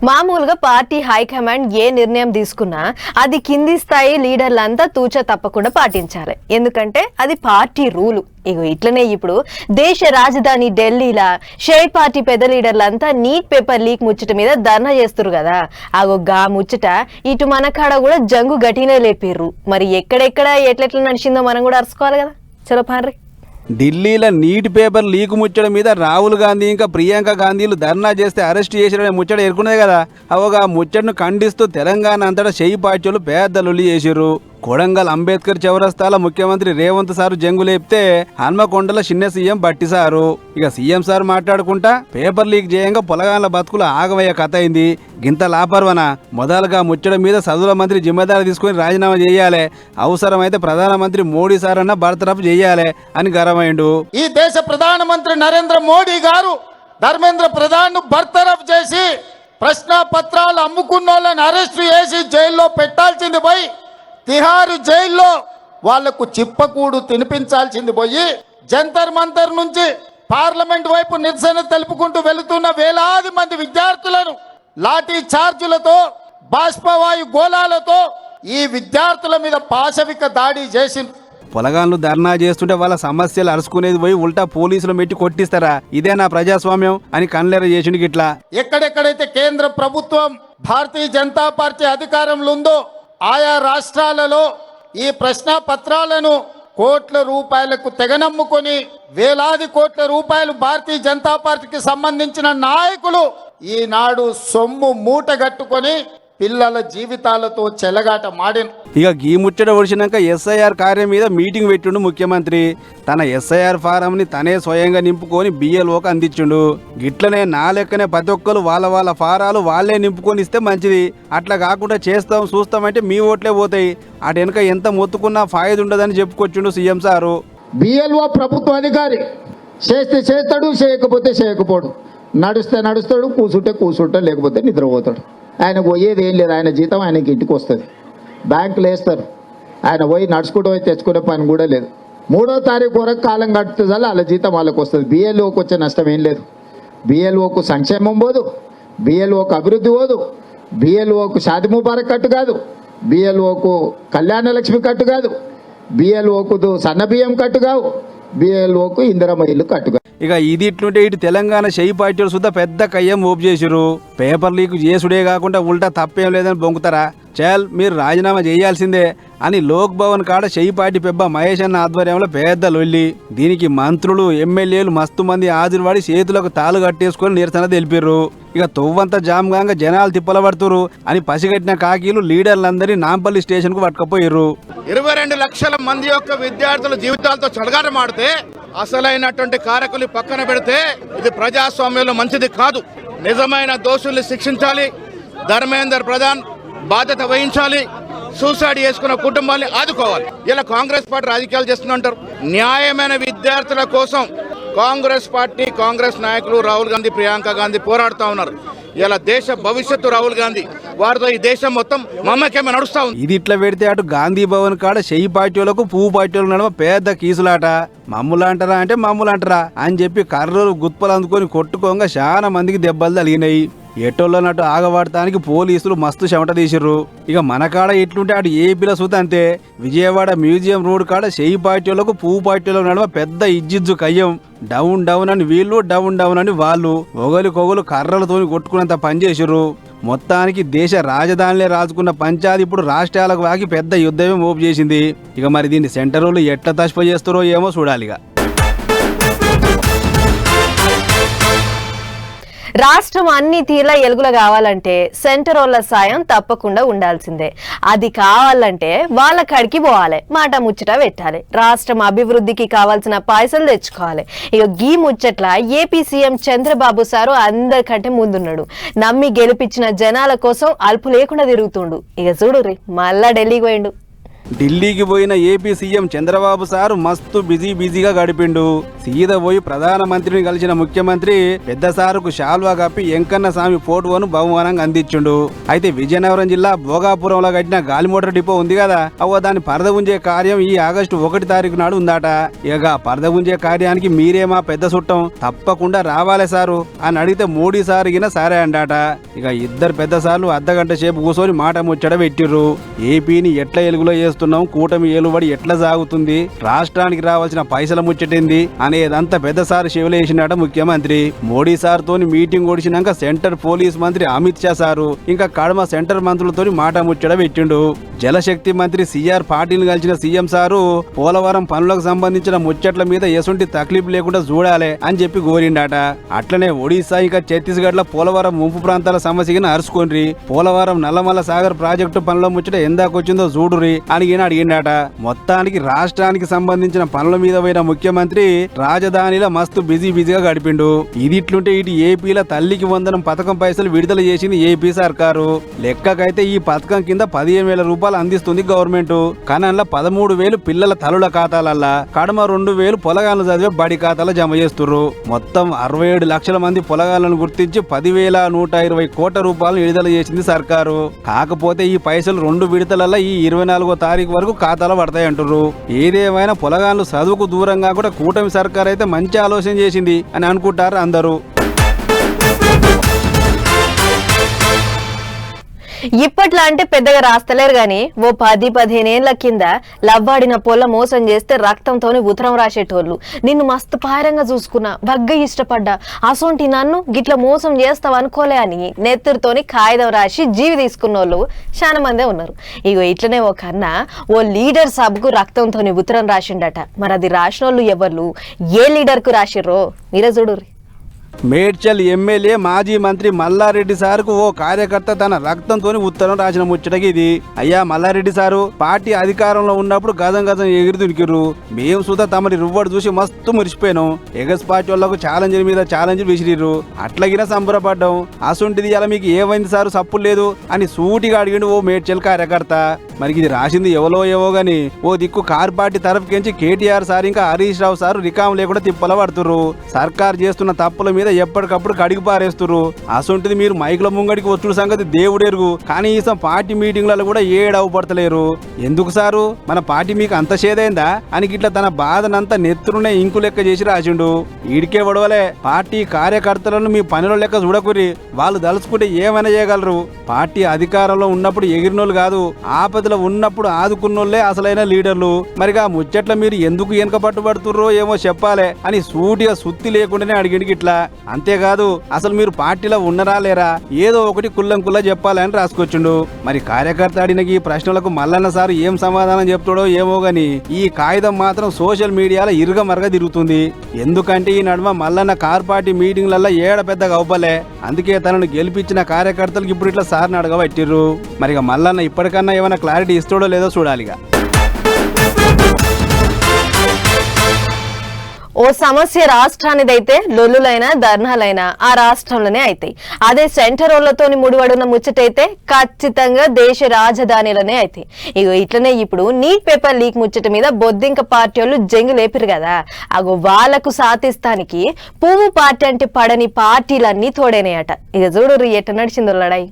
మామూలుగా party high command ఏ నిర్ణయం తీసుకున్నా అది కింది స్థాయి లీడర్లంతా తూచా తప్పకుండా పాటించాలి. ఎందుకంటే అది పార్టీ రూలు. ఇట్లనే ఇప్పుడు దేశ రాజధాని ఢిల్లీలా షేర్ పార్టీ పెద్ద లీడర్లంతా నీట్ పేపర్ లీక్ ముచ్చట మీద ధర్నా చేస్తురు కదా. గా ముచ్చట ఇటు మన కాడ కూడా జంగు గట్టినే లేపిర్రు. మరి ఎక్కడెక్కడ ఎట్లెట్లా నడిచిందో మనం కూడా అరుచుకోవాలి కదా. చలో పార్రి. ఢిల్లీలో నీట్ పేపర్ లీకు ముచ్చట మీద రాహుల్ గాంధీ ఇంకా ప్రియాంక గాంధీలు ధర్నా చేస్తే అరెస్ట్ చేసిన ముచ్చట ఎరుకునే కదా. అవగా ముచ్చటను ఖండిస్తూ తెలంగాణ అంతటా షెయి పార్టీలు పెద్ద లొల్లి చేసిర్రు. కొడంగల్ అంబేద్కర్ చౌరస్తాల ముఖ్యమంత్రి రేవంత్ సారు జంగు లేపితే హన్మకొండల చిన్న సీఎం బట్టి సారు. ఇక సీఎం సార్ మాట్లాడుకుంటా పేపర్ లీక్ చేయంగా పొలగాన్ల బతుకులు ఆగమయ్యే కథ అయింది. గింత లాపర్వన మొదలుగా ముచ్చడం మీద చదువుల మంత్రి జిమ్మేదారి తీసుకుని రాజీనామా చేయాలి, అవసరమైతే ప్రధానమంత్రి మోడీ సార్ అన్న బర్తరఫ్ చేయాలి అని గరమైండు. ఈ దేశ ప్రధానమంత్రి నరేంద్ర మోడీ గారు ధర్మేంద్ర ప్రధాన్ ను బర్తరఫ్ చేసి ప్రశ్న పత్రాలు అమ్ముకున్న వాళ్ళని అరెస్ట్ చేసి జైల్లో పెట్టాల్సింది పోయి తిహారు జైల్లో వాళ్లకు చిప్పకూడు తినిపించాల్సింది పోయి జంతర్ మంతర్ నుంచి పార్లమెంట్ వైపు నిరసన తెలుపుకుంటూ వెళుతున్న వేలాది మంది విద్యార్థులను లాఠీ చార్జులతో బాష్పవాయు గోళాలతో ఈ విద్యార్థుల మీద పాశవిక దాడి చేసి పొలగాన్లు ధర్నా చేస్తుంటే వాళ్ళ సమస్యలు అరుచుకునేది పోయి ఉల్టా పోలీసులు పెట్టి కొట్టిస్తారా? ఇదే నా ప్రజాస్వామ్యం అని కన్లెర చేసిండు. గిట్లా ఎక్కడెక్కడైతే కేంద్ర ప్రభుత్వం భారతీయ జనతా పార్టీ అధికారంలో ఉందో ఆయా రాష్ట్రాలలో ఈ ప్రశ్న పత్రాలను కోట్ల రూపాయలకు తెగనమ్ముకొని వేలాది కోట్ల రూపాయలు భారతీయ జనతా పార్టీకి సంబంధించిన నాయకులు ఈనాడు సొమ్ము మూటగట్టుకొని పిల్లల జీవితాలతో చెలగాట మాడిన. ఇక గీ ముచ్చట ఒడిచినాక ఎస్ఐఆర్ కార్యం మీద మీటింగ్ పెట్టిండు ముఖ్యమంత్రి. తన ఎస్ఐఆర్ ఫారంని తనే స్వయంగా నింపుకొని బిఎల్ఓకి అందించుండు. గిట్లనే నా లెక్కనే ప్రతి ఒక్కరు వాళ్ళ ఫారాలు వాళ్ళే నింపుకొని ఇస్తే మంచిది. అట్లా కాకుండా చేస్తాం చూస్తామంటే మీ ఓట్లే పోతాయి. అటు వెనుక ఎంత మొత్తుకున్నా ఫాయిదా ఉండదని చెప్పుకొచ్చిండు సీఎం సారు. బిఎల్ఓ ప్రభుత్వ అధికారి చేస్తే చేస్తాడు, చేయకపోతే చేయకపోడు, నడుస్తే నడుస్తాడు, కూసుంటే లేకపోతే నిద్రపోతాడు. ఆయన పోయేది ఏం లేదు, ఆయన జీతం ఆయనకి ఇంటికి వస్తుంది, బ్యాంకులు వేస్తారు. ఆయన పోయి నడుచుకుంటూ పోయి తెచ్చుకునే పని కూడా లేదు. 3వ తారీఖు వరకు కాలం కట్టుతుంది, వాళ్ళ జీతం వాళ్ళకి వస్తుంది. బిఎల్ఓకి వచ్చే నష్టం ఏం లేదు. బిఎల్ఓకు సంక్షేమం పోదు, బిఎల్ఓకు అభివృద్ధి పోదు, బిఎల్ఓకు షాది ముబారక్ కట్టు కాదు, బిఎల్ఓకు కళ్యాణ లక్ష్మి కట్టు కాదు, బిఎల్ఓకు సన్న బియ్యం కట్టు కావు, బిఎల్ఓకు ఇందిరమ్మ ఇల్లు కట్టుగా. ఇక ఇది ఇట్లుంటే ఇటు తెలంగాణ షెయి పార్టీలు సుద్ధా పెద్ద కయ్యం ఓపు చేసిరు. పేపర్ లీక్ చేసుడే కాకుండా ఉల్టా తప్పేం లేదని బొంకుతారా? చాల్ మీరు రాజీనామా చేయాల్సిందే అని లోక్ భవన్ కాడ షెయి పార్టీ పెబ్బ మహేష్ అన్న ఆధ్వర్యంలో పెద్ద లొల్లి. దీనికి మంత్రులు ఎమ్మెల్యేలు మస్తు మంది హాజరుపడి చేతులకు తాళ్ళు కట్టేసుకొని నిరసన తెలిపారు. ఇక తొవ్వంతా జామ్గాంగా జనాలు తిప్పలబడుతురు అని పసిగట్టిన కాకీలు లీడర్లందరినీ నాంపల్లి స్టేషన్ కు పట్టుకుపోయారు. 22 లక్షల మంది యొక్క విద్యార్థుల జీవితాలతో చెలగాటమాడితే అసలైనటువంటి కారకులు పక్కన పెడితే ఇది ప్రజాస్వామ్యంలో మంచిది కాదు. నిజమైన దోషుల్ని శిక్షించాలి, ధర్మేందర్ ప్రధాన్ బాధ్యత వహించాలి, సూసైడ్ చేసుకున్న కుటుంబాన్ని ఆదుకోవాలి. ఇలా కాంగ్రెస్ పార్టీ రాజకీయాలు చేస్తుందంటారు. న్యాయమైన విద్యార్థుల కోసం కాంగ్రెస్ పార్టీ, కాంగ్రెస్ నాయకులు రాహుల్ గాంధీ, ప్రియాంక గాంధీ పోరాడుతూ ఉన్నారు. ఇలా దేశ భవిష్యత్తు రాహుల్ గాంధీ, వారితో ఈ దేశం మొత్తం మమ్మకేమే నడుస్తా ఉంది. ఇది ఇట్లా పెడితే అటు గాంధీ భవన్ కాడ షెయి పార్టీలకు పువ్వు పార్టీలకు నడుమ పెద్ద కీసులాట. మమ్ములు అంటారా అంటే మమ్ములు అంటారా అని చెప్పి కర్రలు గుత్పలు అందుకొని కొట్టుకోగా చాలా మందికి దెబ్బలు తగిలినాయి. ఎటోళ్ళనట్టు ఆగబడటానికి పోలీసులు మస్తు చెమట తీసిర్రు. ఇక మన కాడ ఎట్లుంటే అటు ఏపీలో సుత అంతే. విజయవాడ మ్యూజియం రోడ్ కాడ షెయి పార్టీలకు పువ్వు పార్టీలకు నడుమ పెద్ద ఇజ్జిజ్జు కయ్యం. డౌన్ డౌన్ అని వీళ్ళు, డౌన్ డౌన్ అని వాళ్ళు ఒగలికొగలు కర్రలతోని కొట్టుకునేంత పనిచేసిర్రు. మొత్తానికి దేశ రాజధానిలే రాజుకున్న పంచాయతీ ఇప్పుడు రాష్ట్రాలకు వాకి పెద్ద యుద్ధమే మోపు చేసింది. ఇక మరి దీన్ని సెంటర్ వాళ్ళు ఎట్లా తష్ప చేస్తారో ఏమో చూడాలిగా. రాష్ట్రం అన్ని తీర్ల ఎలుగుల కావాలంటే సెంటర్ వాళ్ళ సాయం తప్పకుండా ఉండాల్సిందే. అది కావాలంటే వాళ్ళ కడికి పోవాలి, మాట ముచ్చట పెట్టాలి, రాష్ట్రం అభివృద్ధికి కావాల్సిన పైసలు తెచ్చుకోవాలి. ఇక గీ ముచ్చట్ల ఏపీ సీఎం చంద్రబాబు సారు అందరికంటే ముందున్నాడు. నమ్మి గెలిపించిన జనాల కోసం అల్పు లేకుండా తిరుగుతుండు. ఇక చూడు మళ్ళా ఢిల్లీకి పోయిండు. ఢిల్లీకి పోయిన ఏపీ సీఎం చంద్రబాబు సారు మస్తు బిజీగా గడిపిండు. సీదా పోయి ప్రధానమంత్రిని కలిసిన ముఖ్యమంత్రి పెద్ద సారుకు శాల్వా కప్పి వెంకన్న స్వామి ఫోటోను బహుమానంగా అందించుండు. అయితే విజయనగరం జిల్లా భోగాపురంలో కట్టిన గాలి మోటార్ డిపో ఉంది కదా, దాన్ని పరద ఉంచే కార్యం ఈ ఆగస్టు 1 తారీఖు నాడు ఉందట. ఇక పరద ఉంచే కార్యానికి మీరే మా పెద్ద చుట్టం, తప్పకుండా రావాలే సారు అని అడిగితే మోడీ సార్ గిన సరే అండాట. ఇక ఇద్దరు పెద్ద సార్లు అర్ధగంట సేపు కూర్చొని మాట ముచ్చట పెట్టిర్రు. ఏపీని ఎట్లా ఎలుగులో చేస్తున్నాం, కూటమి ఏలుబడి ఎట్లా సాగుతుంది, రాష్ట్రానికి రావాల్సిన పైసల ముచ్చటింది అనేదంతా పెద్ద సార్ శివలేసినట ముఖ్యమంత్రి. మోడీ సార్ తోని మీటింగ్ ఓడిచినాక సెంటర్ పోలీస్ మంత్రి అమిత్ షా సారు ఇంకా కడమ సెంటర్ మంత్రులతోని మాట ముచ్చట పెట్టిండు. జలశక్తి మంత్రి సిఆర్ పాటిల్ కలిసిన సీఎం సారు పోలవరం పనులకు సంబంధించిన ముచ్చట్ల మీద ఎసుంటి తక్లీఫ్ లేకుండా చూడాలి అని చెప్పి కోరిండట. అట్లనే ఒడిశా ఇంకా ఛత్తీస్గఢ్ లో పోలవరం ముంపు ప్రాంతాల సమస్యను అరుచుకోండి, పోలవరం నల్లమల్ల సాగర్ ప్రాజెక్టు పనుల ముచ్చట ఎందాకొచ్చిందో చూడురి అని అడిగిండట. మొత్తానికి రాష్ట్రానికి సంబంధించిన పనుల మీద పోయిన ముఖ్యమంత్రి రాజధానిలో మస్తు బిజీగా గడిపిండు. ఇది ఇట్లుంటే ఇటు ఏపీలో తల్లికి వందనం పథకం పైసలు విడుదల చేసింది ఏపీ సర్కారు. లెక్కకైతే ఈ పథకం కింద 15,000 రూపాయలు అందిస్తుంది గవర్నమెంట్. కనంలో 13,000 పిల్లల తల్లుల ఖాతాలల్లా, కడమ 2,000 పొలగాళ్ళు చదివే బడి ఖాతాలో జమ చేస్తుర్రు. మొత్తం 67 లక్షల మంది పొలగాళ్లను గుర్తించి 10,120 కోట్ల రూపాయలు విడుదల చేసింది సర్కారు. కాకపోతే ఈ పైసలు 2 విడతలల్లో ఈ 24వ తారీఖు వరకు ఖాతాలో పడతాయి అంటుర్రు. ఏదేమైనా పొలగాళ్ళు చదువుకు దూరంగా కూడా కూటమి సర్కారు అయితే మంచి ఆలోచన చేసింది అని అనుకుంటారు అందరూ. ఇప్పట్లో అంటే పెద్దగా రాస్తలేరు గాని ఓ 10-15 ఏళ్ల కింద లవ్వాడిన పొల్ల మోసం చేస్తే రక్తంతోని ఉత్తరం రాసేటోళ్ళు. నిన్ను మస్తు పారంగా చూసుకున్నా, బగ్గ ఇష్టపడ్డా, అసొంటి నన్ను గిట్ల మోసం చేస్తావు అనుకోలే అని నెత్తురుతోని కాగితం రాసి జీవి తీసుకున్నోళ్ళు చాలా మందే ఉన్నారు. ఇగో ఇట్లనే ఒక అన్న ఓ లీడర్ సభకు రక్తంతోని ఉత్తరం రాసిండట. మరి అది రాసినోళ్ళు ఎవరు, ఏ లీడర్ కు రాసిర్రో మీరే చూడుర్రి. మేడ్చల్ ఎమ్మెల్యే మాజీ మంత్రి మల్లారెడ్డి సార్కు ఓ కార్యకర్త తన రక్తంతో ఉత్తరం రాసిన ముచ్చటకి ఇది. అయ్యా మల్లారెడ్డి సారు, పార్టీ అధికారంలో ఉన్నప్పుడు గజం ఎగిరి దునికిర్రు. మేము సుధా తమని రువ్వడు చూసి మస్తు మురిసిపోయాను. ఎగస్ పార్టీ వాళ్ళకు ఛాలెంజ్ మీద ఛాలెంజ్ విసిరిర్రు. అట్లాగినా సంబరపడ్డాం. అసొంటిది ఇలా మీకు ఏమైంది సారు, సప్పులు లేదు అని సూటిగా అడిగిండు ఓ మేడ్చల్ కార్యకర్త. మరి ఇది రాసింది ఏవో గాని ఓ దిక్కు కార్ పార్టీ తరఫుకించి కేటీఆర్ సార్ ఇంకా హరీష్ రావు సారు రికాం లేకుండా తిప్పల పడుతుర్రు. సర్కార్ చేస్తున్న తప్పుల మీద ఎప్పటికప్పుడు కడిగి పారేస్తుర్రు. అసొంటిది మీరు మైకుల ముంగడికి వచ్చుడు సంగతి దేవుడెరుగు, కనీసం పార్టీ మీటింగ్లలో కూడా ఏడవపడతలేరు. ఎందుకు సారు, మన పార్టీ మీకు అంత చేదైందా అని గిట్ల తన బాధనంతా నెత్తురునే ఇంకు లెక్క చేసి రాసిండు. ఈడికే వడవలే, పార్టీ కార్యకర్తలను మీ పనిలో లెక్క చూడకురి. వాళ్ళు దలుచుకుంటే ఏమైనా చేయగలరు. పార్టీ అధికారంలో ఉన్నప్పుడు ఎగిరినోళ్ళు కాదు, ఆపదలో ఉన్నప్పుడు ఆదుకున్నోళ్లే అసలైన లీడర్లు. మరిగా ముచ్చట్ల మీరు ఎందుకు వెనక పట్టుబడుతుర్రో ఏమో చెప్పాలే అని సూటిగా సుత్తి లేకుండానే అడిగిండి గిట్లా. అంతేకాదు అసలు మీరు పార్టీలో ఉన్నరా లేరా ఏదో ఒకటి కుల్లంకుల్లా చెప్పాలని రాసుకొచ్చిండు. మరి కార్యకర్త అడిగిన ఈ ప్రశ్నలకు మల్లన్న సార్ ఏం సమాధానం చెప్తాడో ఏమో గాని ఈ కాగితం మాత్రం సోషల్ మీడియాలో ఇరుగమరగా తిరుగుతుంది. ఎందుకంటే ఈ నడుమ మల్లన్న కార్ పార్టీ మీటింగ్లలో ఏడ పెద్దగా అవ్వలే. అందుకే తనను గెలిపించిన కార్యకర్తలకు ఇప్పుడు ఇట్లా సార్ని అడగబట్టిర్రు. మరి మల్లన్న ఇప్పటికన్నా ఏమైనా క్లారిటీ ఇస్తాడో లేదో చూడాలిగా. ఓ సమస్య రాష్ట్రానిదైతే లొల్లులైనా ధర్నాలైనా ఆ రాష్ట్రంలోనే అవుతాయి. అదే సెంటర్ వాళ్ళతోని ముడివడున్న ముచ్చటైతే ఖచ్చితంగా దేశ రాజధానిలోనే అవుతాయి. ఇగో ఇట్లనే ఇప్పుడు నీట్ పేపర్ లీక్ ముచ్చట మీద బొద్దింక పార్టీ వాళ్ళు జంగు లేపిరు కదా, అగో వాళ్లకు సాధిస్తానికి పువ్వు పార్టీ అంటే పడని పార్టీలన్నీ తోడేనాయట. ఇక చూడు ఎట్ట నడిచిందో లడాయి.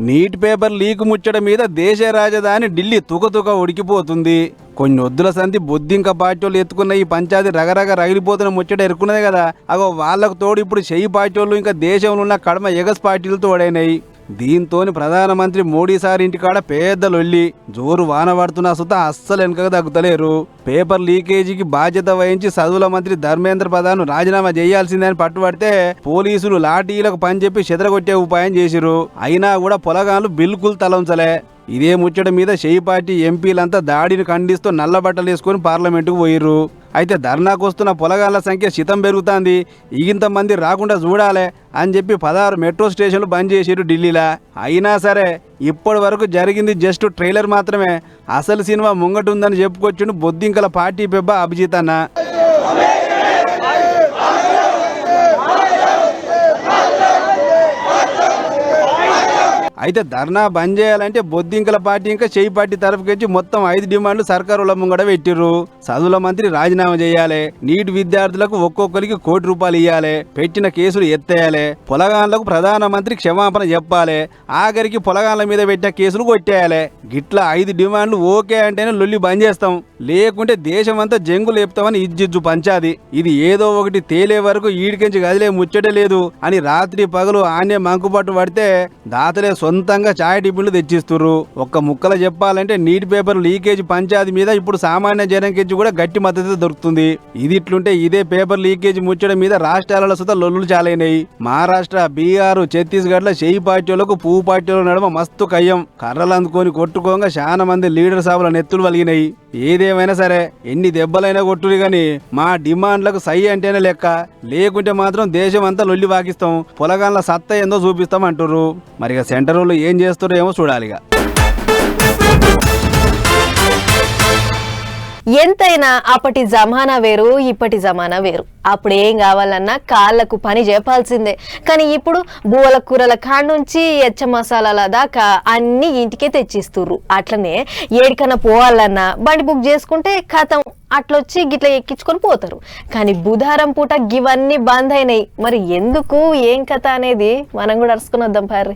నీట్ పేపర్ లీక్ ముచ్చట మీద దేశ రాజధాని ఢిల్లీ తుకతుక ఉడికిపోతుంది. కొన్ని వద్దుల సంధి బొద్దింక పార్టీలు ఎత్తుకున్న ఈ పంచాయతీ రగరగ రగిలిపోతున్న ముచ్చట ఎరుకున్నదే కదా. అగో వాళ్లకు తోడు ఇప్పుడు చెయ్యి పార్టీలు ఇంకా దేశంలో ఉన్న కడమ ఎగస్ పార్టీలు తోడైనాయి. దీంతోని ప్రధానమంత్రి మోడీ సార్ ఇంటికాడ పెద్ద లొల్లి. జోరు వాన పడుతున్న సుత అస్సలు వెనక తగ్గుతలేరు. పేపర్ లీకేజీకి బాధ్యత వహించి చదువుల మంత్రి ధర్మేంద్ర ప్రధాన్ రాజీనామా చేయాల్సిందని పట్టుబడితే పోలీసులు లాఠీలకు పని చెప్పి చెదరగొట్టే ఉపాయం చేసిరు. అయినా కూడా పొలగాళ్ళు బిల్కుల్ తలంచలే. ఇదే ముచ్చట మీద షెయి పార్టీ ఎంపీలంతా దాడిని ఖండిస్తూ నల్ల బట్టలు వేసుకుని పార్లమెంటుకు పోయిర్రు. అయితే ధర్నాకు వస్తున్న పొలగాళ్ల సంఖ్య శితం పెరుగుతుంది. ఇంతమంది రాకుండా చూడాలి అని చెప్పి 16 మెట్రో స్టేషన్లు బంద్ చేసిరు ఢిల్లీలో. అయినా సరే ఇప్పటి వరకు జరిగింది జస్ట్ ట్రైలర్ మాత్రమే. అసలు సినిమా ముంగటుందని చెప్పుకొచ్చిండు బొద్దింకల పార్టీ పెబ్బ అభిజిత్ అన్న. అయితే ధర్నా బంద్ చేయాలంటే బొద్దింకల పార్టీ ఇంకా చేయి పార్టీ తరఫుకొచ్చి మొత్తం 5 డిమాండ్లు సర్కారుల ముంగడ పెట్టిర్రు. చదువుల మంత్రి రాజీనామా చేయాలి, నీట్ విద్యార్థులకు ఒక్కొక్కరికి ₹1 కోటి ఇవ్వాలి, పెట్టిన కేసులు ఎత్తేయాలి, పొలగాన్లకు ప్రధానమంత్రి క్షమాపణ చెప్పాలి, ఆఖరికి పొలగాన్ల మీద పెట్టిన కేసులు కొట్టేయాలి. గిట్లా 5 డిమాండ్లు ఓకే అంటేనే లొల్లి బంద్ చేస్తాం, లేకుంటే దేశమంతా జంగు లేపుతామని ఇజ్జిజ్జు పంచాది. ఇది ఏదో ఒకటి తేలే వరకు ఈడికించి గదిలే ముచ్చటే లేదు అని రాత్రి పగలు ఆనే మంకుపట్టు పడితే దాతలే సొంతంగా ఛాయ్ టిఫిన్లు తెచ్చిస్తుర్రు. ఒక్క ముక్కల చెప్పాలంటే నీట్ పేపర్ లీకేజ్ పంచాది మీద ఇప్పుడు సామాన్య జనంకించి కూడా గట్టి మద్దతు దొరుకుతుంది. ఇది ఇట్లుంటే ఇదే పేపర్ లీకేజ్ ముచ్చట మీద రాష్ట్రాల సుత లొల్లులు చాలైనాయి. మహారాష్ట్ర, బీహార్, ఛత్తీస్గఢ్ల చేయి పార్టీలకు పువ్వు పార్టీల నడుమ మస్తు కయ్యం. కర్రలు అందుకొని కొట్టుకోగా చాలా మంది లీడర్ సాబుల నెత్తులు వలిగినాయి. ఏదేమైనా సరే ఎన్ని దెబ్బలైనా కొట్టురు గాని మా డిమాండ్లకు సై అంటేనే లెక్క, లేకుంటే మాత్రం దేశం అంతా లొల్లి వాకిస్తాం, పొలగాన్ల సత్తా ఏందో చూపిస్తాం అంటుర్రు. మరి సెంటర్ వాళ్ళు ఏం చేస్తారో ఏమో చూడాలిగా. ఎంతైనా అప్పటి జమానా వేరు, ఇప్పటి జమానా వేరు. అప్పుడు ఏం కావాలన్నా కాళ్లకు పని చెప్పాల్సిందే. కానీ ఇప్పుడు బూవల కూరల కాడ నుంచి ఎచ్చ మసాలాల దాకా అన్ని ఇంటికే తెచ్చిస్తుర్రు. అట్లనే ఏడికన్నా పోవాలన్నా బండి బుక్ చేసుకుంటే కథం అట్లొచ్చి గిట్ల ఎక్కించుకొని పోతారు. కానీ బుధవారం పూట గివన్నీ బంద్ అయినాయి. మరి ఎందుకు, ఏం కథ అనేది మనం కూడా అరుచుకుని వద్దాం పారి.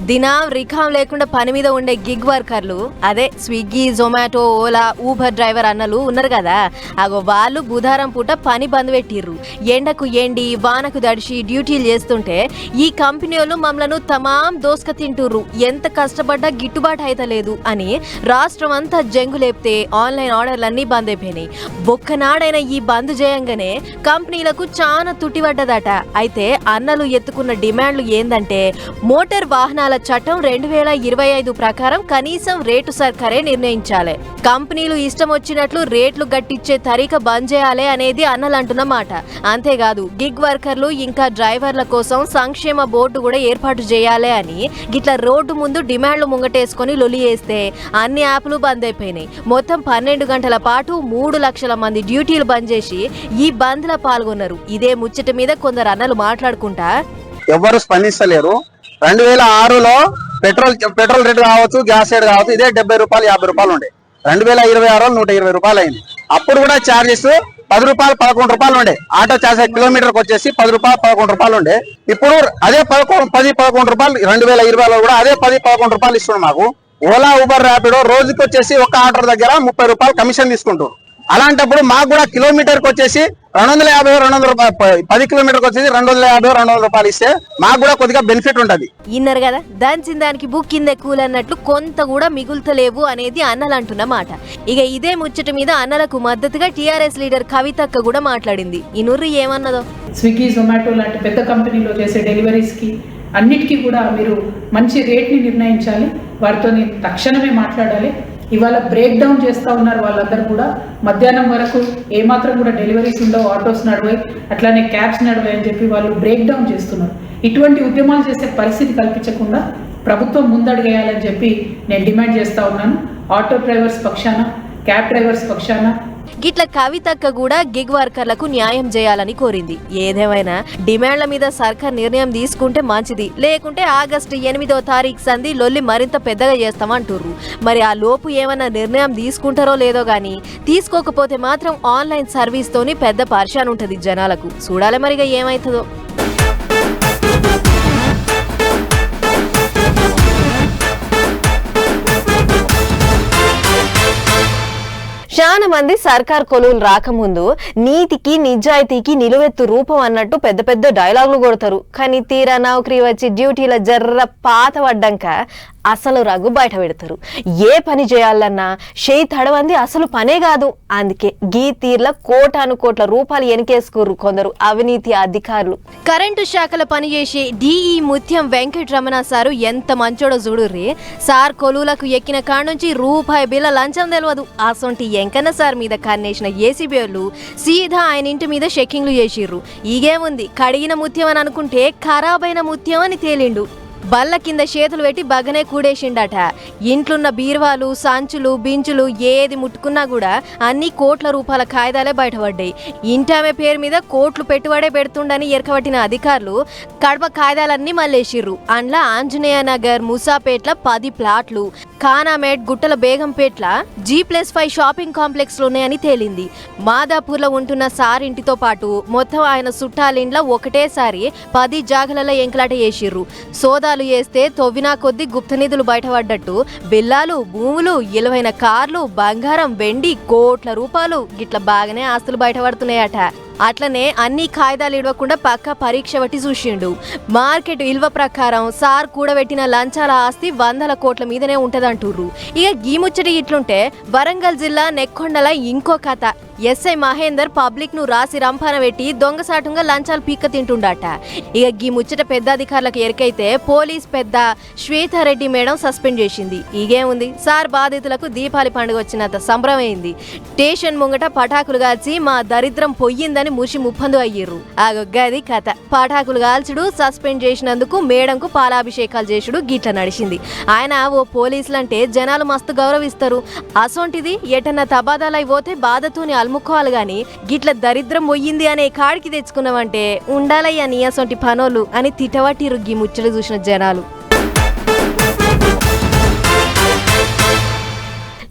దినం రికాం లేకుండా పని మీద ఉండే గిగ్ వర్కర్లు, అదే Swiggy, Zomato, Ola, Uber driver అన్నలు ఉన్నారు కదా, అగో వాళ్ళు బుధవారం పూట పని బంద్ పెట్టిర్రు. ఎండకు ఎండి వానకు దడిచి డ్యూటీలు చేస్తుంటే ఈ కంపెనీ వాళ్ళు మమ్మలను తమాం దోసుక తింటుర్రు, ఎంత కష్టపడ్డా గిట్టుబాటు అయితలేదు అని రాష్ట్రం అంతా జంగు లేపితే ఆన్లైన్ ఆర్డర్లన్నీ బంద్ అయిపోయినాయి. ఒక్కనాడైనా ఈ బంద్ చేయంగానే కంపెనీలకు చాలా తుట్టిపడ్డదట. అయితే అన్నలు ఎత్తుకున్న డిమాండ్లు ఏందంటే మోటార్ వాహనాల చట్టం 2025 ప్రకారం కనీసం రేటు సర్కారే నిర్ణయించాలి, కంపెనీలు ఇష్టం వచ్చినట్లు రేట్లు గట్టించే తరీక బంద్ చేయాలి అనేది అన్నలంటున్న మాట. అంతేకాదు గిగ్ వర్కర్లు ఇంకా డ్రైవర్ల కోసం సంక్షేమ బోర్డు కూడా ఏర్పాటు చేయాలి అని గిట్ల రోడ్డు ముందు డిమాండ్లు ముంగటేసుకొని లొలి చేస్తే అన్ని యాప్లు బంద్ అయిపోయినాయి. మొత్తం 12 గంటల పాటు 3 లక్షల మంది డ్యూటీలు బంద్ చేసి ఈ బంద్ లో పాల్గొన్నారు. ఇదే ముచ్చట మీద కొందరు అన్నలు మాట్లాడుకుంటా ఎవరు స్పందిస్తలేరు. 2006లో పెట్రోల్ రేట్ కావచ్చు, గ్యాస్ రేట్ కావచ్చు, ఇదే ₹70, ₹50 ఉండే. 2026లో ₹120 అయింది. అప్పుడు కూడా ఛార్జెస్ ₹10, ₹11 ఉండే. ఆటో ఛార్జ్ కిలోమీటర్కి వచ్చేసి ₹10, ₹11 ఉండే. ఇప్పుడు అదే ₹10-11 2020లో కూడా అదే ₹10-11 ఇస్తున్నాడు మాకు. ఓలా, ఊబర్, ర్యాపిడో రోజుకి వచ్చేసి ఒక ఆర్డర్ దగ్గర ₹30 కమిషన్ తీసుకుంటారు. అలాంటప్పుడు మాకు కూడా కిలోమీటర్కి వచ్చేసి ₹250, 10 కిలోమీటర్కి వచ్చేసి ₹250 ఇస్తే మాకు కూడా కొద్దిగా బెనిఫిట్ ఉంటది. ఇన్నారు కదా, దాని దానికి బుక్కిందే కూల్ అన్నట్లు కొంత కూడా మిగులుతలేవు అనేది అన్నలు అంటున్న మాట. ఇక ఇదే ముచ్చట మీద అన్నలకు మద్దతుగా టీఆర్ఎస్ లీడర్ కవితక్క కూడా మాట్లాడింది. ఈ నుర్రి ఏమన్నదో. స్విగ్గీ, జొమాటో లాంటి పెద్ద కంపెనీలో చేసే డెలివరీస్కి అన్నిటికీ కూడా మీరు మంచి రేట్ని నిర్ణయించాలి, వారితో తక్షణమే మాట్లాడాలి. ఇవాళ బ్రేక్ డౌన్ చేస్తూ ఉన్నారు వాళ్ళందరూ కూడా. మధ్యాహ్నం వరకు ఏమాత్రం కూడా డెలివరీస్ ఉండవు, ఆటోస్ నడవాయి, అట్లానే క్యాబ్స్ నడవాయి అని చెప్పి వాళ్ళు బ్రేక్ డౌన్ చేస్తున్నారు. ఇటువంటి ఉద్యమాలు చేసే పరిస్థితి కల్పించకుండా ప్రభుత్వం ముందడుగేయాలని చెప్పి నేను డిమాండ్ చేస్తూ ఉన్నాను. ఆటో డ్రైవర్స్ పక్షాన, క్యాబ్ డ్రైవర్స్ పక్షాన గిట్ల కవితక్క కూడా గిగ్ వర్కర్లకు న్యాయం చేయాలని కోరింది. ఏదేమైనా డిమాండ్ల మీద సర్కార్ నిర్ణయం తీసుకుంటే మంచిది, లేకుంటే ఆగస్టు 8వ తారీఖు సంది లొల్లి మరింత పెద్దగా చేస్తామంటుర్రు. మరి ఆ లోపు ఏమైనా నిర్ణయం తీసుకుంటారో లేదో గానీ తీసుకోకపోతే మాత్రం ఆన్లైన్ సర్వీస్ తోని పెద్ద పరిశాన్ ఉంటది జనాలకు. చూడాలి మరిగా ఏమైతుందో. చాలా మంది సర్కార్ కొలువులు రాకముందు నీతికి నిజాయితీకి నిలువెత్తు రూపం అన్నట్టు పెద్ద పెద్ద డైలాగులు కొడతారు. కానీ తీరా నౌకరీ వచ్చి డ్యూటీల జర్ర పాత పడ్డాక అసలు రగ్గు బయట పెడతారు. ఏ పని చేయాలన్నా చేయి తడవంది అసలు పనే కాదు. అందుకే గీ తీర్ల కోటాను రూపాయలు ఎనికేసుకోరు కొందరు అవినీతి అధికారులు. కరెంటు శాఖలో పనిచేసే డిఈ ముత్యం వెంకటరమణ సారు ఎంత మంచోడో చూడుర్రి. సార్ కొలువులకు ఎక్కిన కాడ నుంచి రూపాయి బిల్ల లంచం తెలియదు. అసొంటి వెంకన్న సార్ మీద కన్నేసిన ఏసీబీ వాళ్ళు సీదా ఆయన ఇంటి మీద చెక్కింగ్లు చేసిర్రు. ఈగేముంది, కడిగిన ముత్యం అని అనుకుంటే ఖరాబైన ముత్యం అని తేలిండు. బల్ల కింద చేతులు పెట్టి బగనే కూడేసిండట. ఇంట్లున్న బీరువాలు, సంచులు, బించులు ఏది ముట్టుకున్నా కూడా అన్ని కోట్ల రూపాయల కాయిదాలే బయటపడ్డాయి. ఇంటామె పేరు మీద కోట్లు పెట్టుబడే పెడుతుండని ఎరకబట్టిన అధికారులు కడప కాయిదాలన్నీ మళ్ళేసిర్రు. అండ్ల ఆంజనేయ నగర్, ముసాపేట్ల 10 ప్లాట్లు, ఖానామేట్, గుట్టల బేగంపేట్ల G+5 షాపింగ్ కాంప్లెక్స్ ఉన్నాయని తేలింది. మాదాపూర్లో ఉంటున్న సార్ ఇంటితో పాటు మొత్తం ఆయన చుట్టాలిండ్ల ఒకటేసారి 10 జాగలలో ఎంకలాట చేసిర్రు. సోదాలు చేస్తే తవ్వినా కొద్ది గుప్త నిధులు బయటపడ్డట్టు బిల్లాలు, భూములు, ఇలువైన కార్లు, బంగారం, వెండి, కోట్ల రూపాయలు గిట్ల బాగానే ఆస్తులు బయటపడుతున్నాయట. అట్లనే అన్ని కాయిదాలు ఇవ్వకుండా పక్క పరీక్ష బట్టి చూసిండు. మార్కెట్ విలువ ప్రకారం సార్ కూడబెట్టిన లంచాల ఆస్తి 100 కోట్ల మీదనే ఉంటదంటుర్రు. ఇక ఈ ముచ్చటి ఇట్లుంటే వరంగల్ జిల్లా నెక్కొండల ఇంకో కథ. ఎస్ఐ మహేందర్ పబ్లిక్ ను రాసి రంపాన పెట్టి దొంగసాటుంగా లంచాలు పీక్క తింటుండట. ఇక ఈ ముచ్చట పెద్ద అధికారులకు ఎరికైతే పోలీస్ పెద్ద శ్వేతారెడ్డి మేడం సస్పెండ్ చేసింది. ఇగేముంది, సార్ బాధితులకు దీపావళి పండుగ వచ్చినంత సంబరమైంది. స్టేషన్ ముంగట పటాకులు కాల్చి మా దరిద్రం పొయ్యిందని ముషి ముప్పందు అయ్యిర్రు. గది కథ. పటాకులు కాల్చుడు, సస్పెండ్ చేసినందుకు మేడంకు పాలాభిషేకాలు చేసుడు గిట్ల నడిచింది. ఆయన ఓ పోలీసులంటే జనాలు మస్తు గౌరవిస్తారు. అసొంటిది ఎటన్నా తబాదాలై పోతే బాధతోని అలుముకోవాలి గాని గిట్ల దరిద్రం పోయింది అనే కాడికి తెచ్చుకున్నామంటే ఉండాలయ్యా నీ అసొంటి పనోళ్ళు అని తిట్టవట్టిరు గీ ముచ్చట చూసిన జనాలు.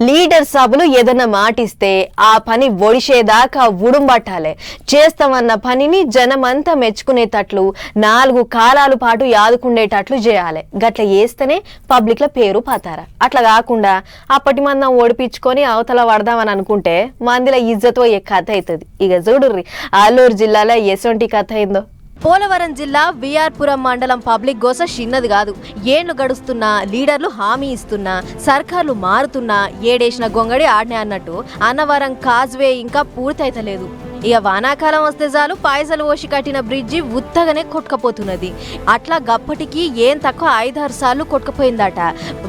లీడర్ సభలు ఏదన్నా మాటిస్తే ఆ పని ఒడిసేదాకా ఉడుంబట్టాలే. చేస్తామన్న పనిని జనమంతా మెచ్చుకునేటట్లు 4 కాలాల పాటు యాదుకుండేటట్లు చేయాలి. గట్ల చేస్తేనే పబ్లిక్ల పేరు పాతారా. అట్లా కాకుండా అప్పటి మందం ఓడిపించుకొని అవతల పడదామని అనుకుంటే మందిల ఇజ్జతో ఏ కథ అవుతుంది. ఇక చూడుర్రి అల్లూరు జిల్లాలో ఎసొంటి కథ అయిందో. పోలవరం జిల్లా విఆర్పురం మండలం పబ్లిక్ గోస చిన్నది కాదు. ఏళ్లు గడుస్తున్నా, లీడర్లు హామీ ఇస్తున్నా, సర్కార్లు మారుతున్నా, ఏడేసిన గొంగడి ఆడనే అన్నట్టు అన్నవరం కాజ్వే ఇంకా పూర్తయితలేదు. ఇక వానాకాలం వస్తే చాలు పైసలు ఓసి కట్టిన బ్రిడ్జి ఉత్తగానే కొట్టుకపోతున్నది. అట్లా గప్పటికి ఏం తక్కువ 5-6 సార్లు కొట్టుకపోయిందట.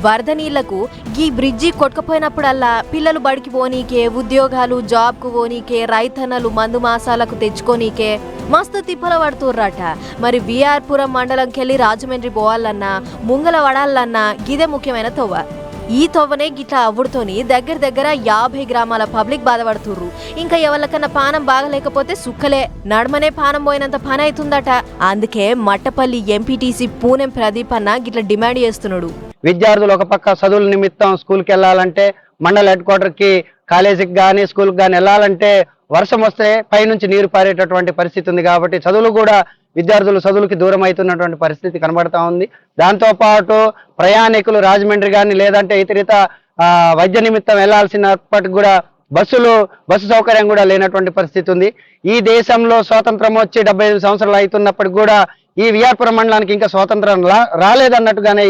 వరద నీళ్లకు ఈ బ్రిడ్జి కొట్టుకపోయినప్పుడల్లా పిల్లలు బడికి పోనీకే, ఉద్యోగాలు జాబ్కు పోనీకే, రైతన్నలు మందు మాసాలకు తెచ్చుకోనీకే మస్తు తిప్పల పడుతుర్రట. మరి విఆర్పురం మండలంకెళ్ళి రాజమండ్రి పోవాలన్నా, ముంగల వడాలన్నా గిదే ముఖ్యమైన తొవ్వ. ఈ తొవ్వనే గిట్లా అవ్వుడుతోని దగ్గర 50 గ్రామాల పబ్లిక్ బాధపడుతుర్రు. ఇంకా ఎవరికన్నా పానం బాగలేకపోతే సుక్కలే, నడమనే పానం పోయినంత పని అవుతుందట. అందుకే మట్టపల్లి ఎంపీటీసీ పూనెం ప్రదీప్ అన్న గిట్లా డిమాండ్ చేస్తున్నాడు. విద్యార్థులు ఒక పక్క చదువుల నిమిత్తం స్కూల్కి వెళ్ళాలంటే, మండల హెడ్ క్వార్టర్ కి, కాలేజీకి కానీ స్కూల్కి కానీ వెళ్ళాలంటే వర్షం వస్తే పైనుంచి నీరు పారేటటువంటి పరిస్థితి ఉంది. కాబట్టి చదువులు కూడా విద్యార్థులు చదువులకి దూరం అవుతున్నటువంటి పరిస్థితి కనబడతా ఉంది. దాంతో పాటు ప్రయాణికులు రాజమండ్రి కానీ లేదంటే ఇతరిత వైద్య నిమిత్తం వెళ్లాల్సినప్పటికి కూడా బస్సు సౌకర్యం కూడా లేనటువంటి పరిస్థితి ఉంది. ఈ దేశంలో స్వాతంత్రం వచ్చి 75 సంవత్సరాలు అవుతున్నప్పటికి కూడా ఈ విఆర్పురం మండలానికి ఇంకా స్వాతంత్రం రాలేదన్నట్టుగానే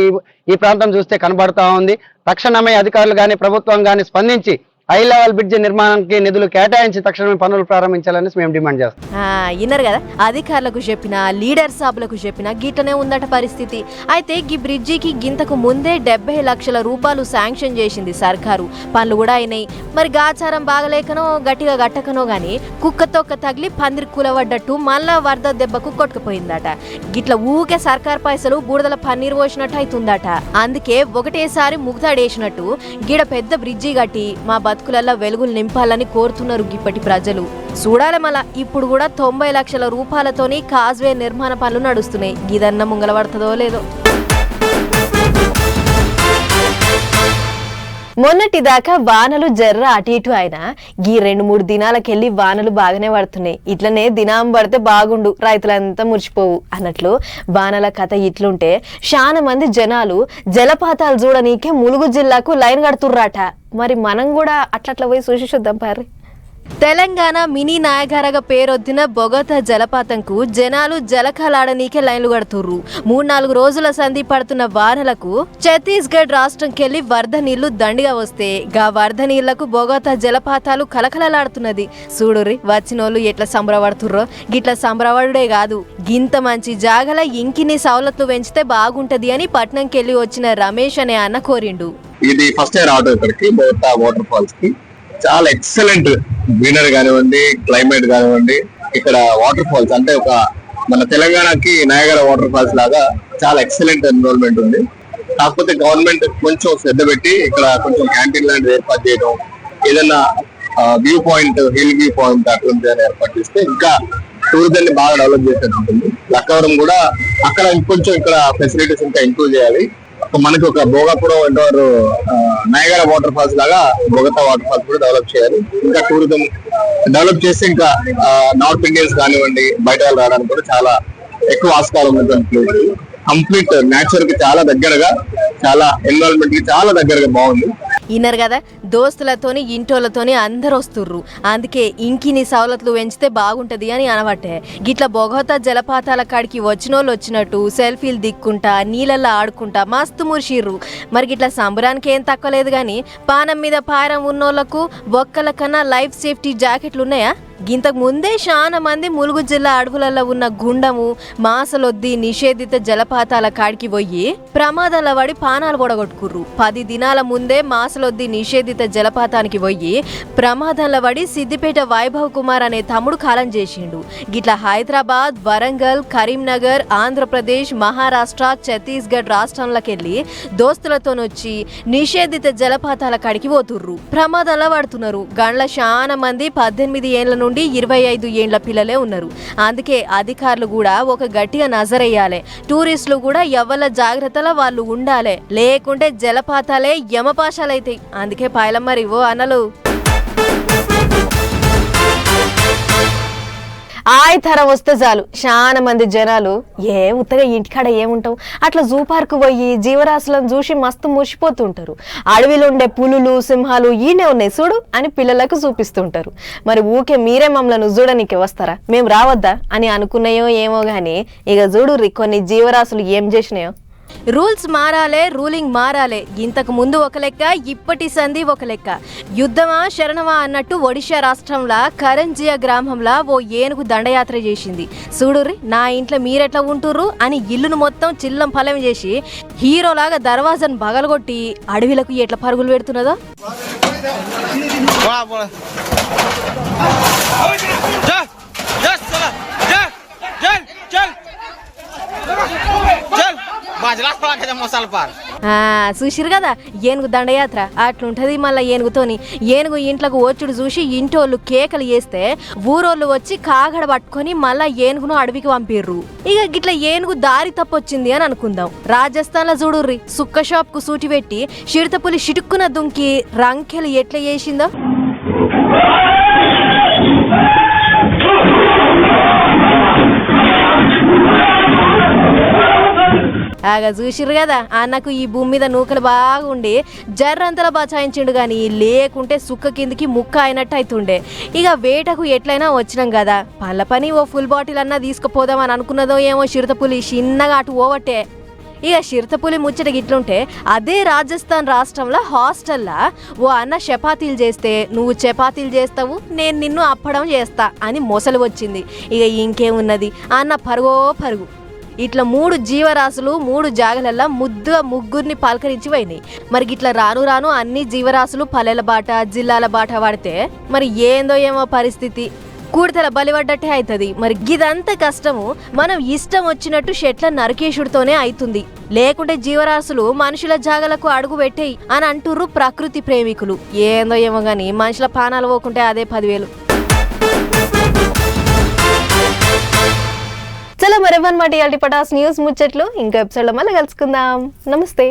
ఈ ప్రాంతం చూస్తే కనబడతా ఉంది. తక్షణమే అధికారులు కానీ ప్రభుత్వం కానీ స్పందించి హై లెవెల్ బ్రిడ్జ్ నిర్మాణానికి నిధులు కేటాయించి తక్షణమే పనులు ప్రారంభించాలని మేము డిమాండ్ చేస్తాం. విన్నారు కదా, అధికారులకు చెప్పిన, లీడర్ సభలకు చెప్పిన గిట్లనే ఉందట పరిస్థితి. అయితే ఈ బ్రిడ్జికి గింతకు ముందే 70 లక్షల రూపాయలు శాంక్షన్ చేసింది సర్కారు. పనులు కూడా అయినాయి. మరి గాచారం బాగలేకనో గట్టిగా గట్టకనో గాని కుక్కతొక్క తగిలి పందిరి కూలబడ్డట్టు మళ్ళా వరద దెబ్బకు కొట్టుకుపోయిందట. గిట్ల ఊకే సర్కార్ పైసలు బూడదల పన్నీరు పోసినట్టు అవుతుందట. అందుకే ఒకటేసారి ముగ్ధాడేసినట్టు గిడ పెద్ద బ్రిడ్జి కట్టి మా బతుకులల్లో వెలుగులు నింపాలని కోరుతున్నారు ఇప్పటి ప్రజలు. చూడాలి మళ్ళా ఇప్పుడు కూడా 90 లక్షల రూపాయలతోని కాజ్వే నిర్మాణ పనులు నడుస్తున్నాయి. గిదన్న ముంగలబడుతుందో లేదో. మొన్నటిదాకా వానలు జర్ర అటు ఇటు అయినా ఈ 2-3 దినాలకెళ్ళి వానలు బాగానే పడుతున్నాయి. ఇట్లనే దినం పడితే బాగుండు, రైతులంతా మురిచిపోవు అన్నట్లు వానల కథ ఇట్లుంటే చాలా మంది జనాలు జలపాతాలు చూడనీకే ములుగు జిల్లాకు లైన్ కడుతుర్రాట. మరి మనం కూడా అట్లట్లా పోయి చూసి చూద్దాం పారి. తెలంగాణ మినీ నాయగారగా పేరొద్దిన బొగతా జలపాతంకు జనాలు జలకాలాడనీకే లైన్లు కడుతుర్రు. 3-4 రోజుల సంధి పడుతున్న వానలకు ఛత్తీస్గఢ్ రాష్ట్రంకెళ్లి వరద నీళ్లు దండిగా వస్తే గా వరద నీళ్లకు బొగతా జలపాతాలు కలకలలాడుతున్నది. చూడుర్రి వచ్చినోళ్ళు ఎట్లా సంబరపడుతుర్రో. గిట్లా సంబరపడుడే కాదు, గింత మంచి జాగల ఇంకిన్ని సౌలతులు పెంచితే బాగుంటది అని పట్నంకెళ్లి వచ్చిన రమేష్ అనే అన్న కోరిండు. ఇది ఫస్ట్ ఇయర్ రావడం ఇక్కడికి బొగతా వాటర్ ఫాల్స్ కి చాలా ఎక్సలెంట్ గ్రీనరీ కానివ్వండి, క్లైమేట్ కానివ్వండి, ఇక్కడ వాటర్ ఫాల్స్ అంటే ఒక మన తెలంగాణకి నయాగరా వాటర్ ఫాల్స్ లాగా చాలా ఎక్సలెంట్ ఎన్విరాన్మెంట్ ఉంది. కాకపోతే గవర్నమెంట్ కొంచెం శ్రద్ధ పెట్టి ఇక్కడ కొంచెం క్యాంటీన్ లాంటిది ఏర్పాటు చేయడం, ఏదైనా view point, hill view point అటువంటి ఏర్పాటు చేస్తే ఇంకా టూరిజం ని బాగా డెవలప్ చేసేది ఉంటుంది. లక్కవరం కూడా అక్కడ ఇంకొంచెం ఇక్కడ ఫెసిలిటీస్ ఇంకా ఇంప్రూవ్ చేయాలి. మనకి ఒక భోగాపురం అంటారు నయగర వాటర్ ఫాల్స్ లాగా బొగతా వాటర్ ఫాల్స్ కూడా డెవలప్ చేయాలి. ఇంకా టూరిజం డెవలప్ చేస్తే ఇంకా నార్త్ ఇండియన్స్ కానివ్వండి బయట వాళ్ళు రావడానికి కూడా చాలా ఎక్కువ ఆస్కారం ఉన్నటువంటి ప్లేస్. కంప్లీట్ నేచర్ కి చాలా దగ్గరగా, చాలా ఎన్విరాన్మెంట్ కి చాలా దగ్గరగా బాగుంది. ఇన్నారు కదా, దోస్తులతోని ఇంటోళ్ళతోని అందరు వస్తుర్రు, అందుకే ఇంకిని సవలతులు పెంచితే బాగుంటది అని అనబట్టే గిట్ల బొగోతా జలపాతాల కాడికి వచ్చినోళ్ళు వచ్చినట్టు సెల్ఫీలు దిక్కుంటా నీళ్ళల్లో ఆడుకుంటా మస్తు మురిసిర్రు. మరి గిట్ల సంబరానికి ఏం తక్కువ లేదు కానీ పానం మీద పారం ఉన్నోళ్లకు ఒక్కల కన్నా లైఫ్ సేఫ్టీ జాకెట్లు ఉన్నాయా? గింతకు ముందే చాలా మంది ములుగు జిల్లా అడవులలో ఉన్న గుండము మాసలొద్ది నిషేధిత జలపాతాల కాడికి పోయి ప్రమాదాల పడి పానాలు పొడగొట్టుకుర్రు. 10 దినాల ముందే మాసలొద్ది నిషేధిత జలపాతానికి పోయి ప్రమాదాల పడి సిద్దిపేట వైభవ్ కుమార్ అనే తమ్ముడు కాలం చేసిండు. గిట్ల హైదరాబాద్, వరంగల్, కరీంనగర్, ఆంధ్రప్రదేశ్, మహారాష్ట్ర, ఛత్తీస్గఢ్ రాష్ట్రంలోకెళ్ళి దోస్తులతోనొచ్చి నిషేధిత జలపాతాల కాడికి పోతుర్రు, ప్రమాదాల పడుతున్నారు. గండ్ల చాలా మంది 18 ఏళ్ల నుండి 25 ఏండ్ల పిల్లలే ఉన్నారు. అందుకే అధికారులు కూడా ఒక గట్టిగా నజరేయాలి. టూరిస్టులు కూడా ఎవరి జాగ్రత్తలో వాళ్ళు ఉండాలి, లేకుంటే జలపాతాలే యమపాశాలైతాయి. అందుకే పాయలమ్మరి ఓ అనలు ఆయతరం వస్తే చాలు చాలా మంది జనాలు ఉత్తగా ఇంటికాడ ఏముంటావు అట్లా జూ పార్క్ పోయి జీవరాశులను చూసి మస్తు మురిసిపోతుంటారు. అడవిలో ఉండే పులులు సింహాలు ఈయనే ఉన్నాయి చూడు అని పిల్లలకు చూపిస్తుంటారు. మరి ఊకే మీరే మమ్మల్ని చూడనీకి వస్తారా, మేము రావద్దా అని అనుకున్నాయో ఏమో గానీ ఇక చూడుర్రి కొన్ని జీవరాశులు ఏం చేసినాయో. Rules మారాలే, ruling మారాలే. ఇంతకు ముందు ఒక లెక్క, ఇప్పటి సంధి ఒక లెక్క. యుద్ధమా శరణమా అన్నట్టు ఒడిశా రాష్ట్రంలో కరంజియా గ్రామంలో ఓ ఏనుగు దండయాత్ర చేసింది. చూడుర్రి నా ఇంట్లో మీరెట్లా ఉంటుర్రు అని ఇల్లును మొత్తం చిల్లం పలం చేసి హీరోలాగా దర్వాజాను బగలగొట్టి అడవిలకు ఎట్లా పరుగులు పెడుతున్నదో. చూసిరు కదా ఏనుగు దండయాత్ర అట్లుంటది. మళ్ళీ ఏనుగుతోని ఏనుగు ఇంట్లోకి వచ్చుడు చూసి ఇంటోళ్ళు కేకలు వేస్తే ఊరోళ్ళు వచ్చి కాగడ పట్టుకొని మళ్ళా ఏనుగును అడవికి పంపిర్రు. ఇక గిట్ల ఏనుగు దారి తప్పొచ్చింది అని అనుకుందాం. రాజస్థాన్ లో చూడుర్రి సుక్క షాప్ కు సూటి పెట్టి చిరుతపులి చిటుక్కున దుంకి రంకెలు ఎట్లా చేసిందో. ఆగా చూసిర్రు కదా అన్నకు ఈ భూమి మీద నూకలు బాగుండి జర్రంతలా బచాయించిండు కానీ లేకుంటే సుక్క కిందికి ముక్క అయినట్టు అవుతుండే. ఇక వేటకు ఎట్లయినా వచ్చినాం కదా పళ్ళ పని ఓ ఫుల్ బాటిల్ అన్నా తీసుకుపోదామని అనుకున్నదో ఏమో చిరుతపులి చిన్నగా అటు ఓవట్టే. ఇక చిరుతపులి ముచ్చట గిట్లుంటే అదే రాజస్థాన్ రాష్ట్రంలో హాస్టల్లా ఓ అన్న చపాతీలు చేస్తే నువ్వు చపాతీలు చేస్తావు నేను నిన్ను అప్పడం చేస్తా అని మొసలు వచ్చింది. ఇక ఇంకేమున్నది అన్న పరుగో పరుగు. ఇట్లా 3 జీవరాశులు 3 జాగలల్లా ముద్దుగా ముగ్గురిని పలకరించి పోయినాయి. మరి ఇట్లా రాను రాను అన్ని జీవరాశులు పల్లెల బాట జిల్లాల బాట పడితే మరి ఏందో ఏమో పరిస్థితి కూడితల బలిపడ్డట్టే అవుతుంది. మరి గిదంతా కష్టము మనం ఇష్టం వచ్చినట్టు చెట్ల నరకేషుడితోనే అవుతుంది. లేకుంటే జీవరాశులు మనుషుల జాగలకు అడుగు పెట్టేయి అని అంటుర్రు ప్రకృతి ప్రేమికులు. ఏందో ఏమో గాని మనుషుల పానాలు పోకుంటే అదే 10,000. చలో మరేమన్నమాట ఇయాల్టి పటాస్ న్యూస్ ముచ్చట్లు ఇంకో ఎపిసోడ్లో మళ్ళీ కలుసుకుందాం. నమస్తే.